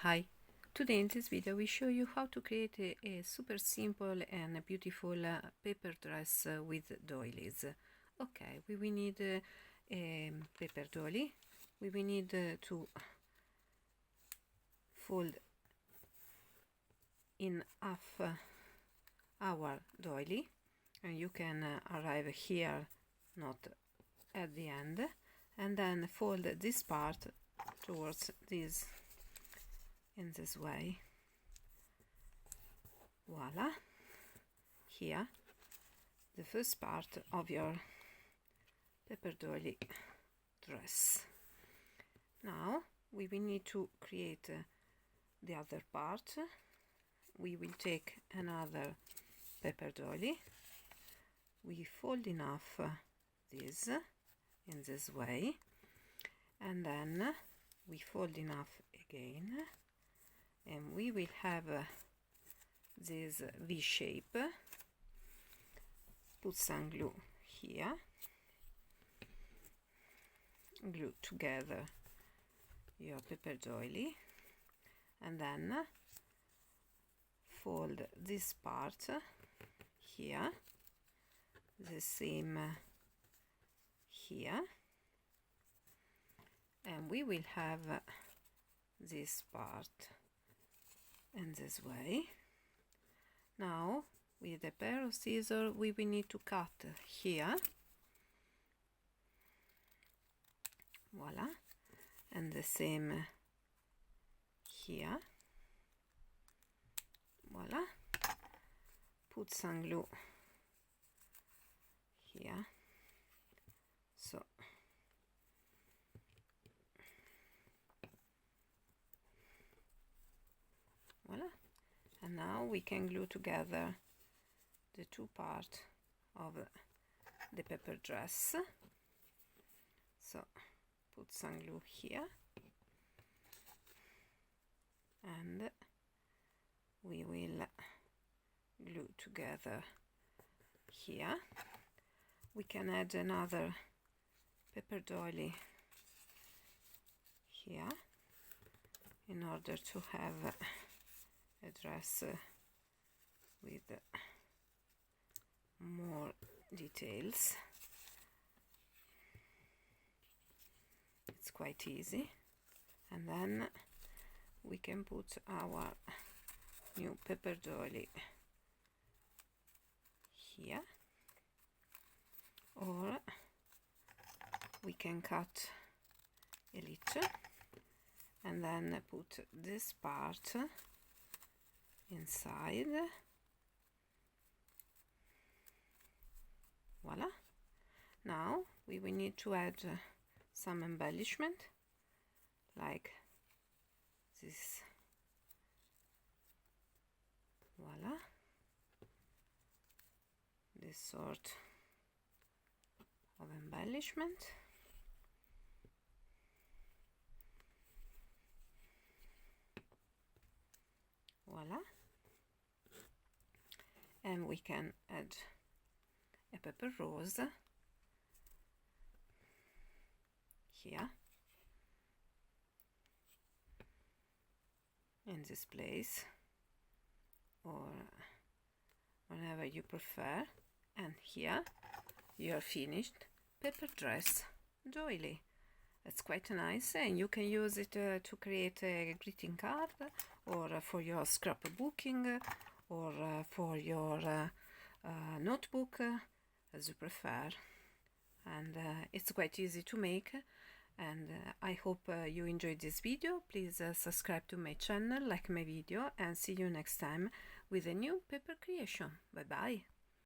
Hi, today in this video we show you how to create a super simple and a beautiful paper dress with doilies. Okay, we will need a paper doily. We will need to fold in half our doily, and you can arrive here, not at the end, and then fold this part towards this in this way. Voila, here the first part of your paper doily dress. Now we will need to create the other part. We will take another paper doily, we fold in half this in this way, and then we fold in half again, and we will have this V shape. Put some glue here, glue together your paper doily, and then fold this part here, the same here, and we will have this part in this way. Now with a pair of scissors we will need to cut here, voila, and the same here, voila. Put some glue here, so voila, and now we can glue together the two parts of the paper dress. So put some glue here, and we will glue together here. We can add another paper doily here in order to have a dress with more details. It's quite easy, and then we can put our new paper doily here, or we can cut a little and then put this part inside. Voila. Now we will need to add some embellishment like this. Voila, this sort of embellishment. Voila, and we can add a pepper rose here in this place, or whenever you prefer, and here your finished paper dress doily. It's quite nice, and you can use it to create a greeting card, or for your scrapbooking, or for your notebook, as you prefer. And it's quite easy to make, and I hope you enjoyed this video. Please subscribe to my channel, like my video, and see you next time with a new paper creation. Bye bye.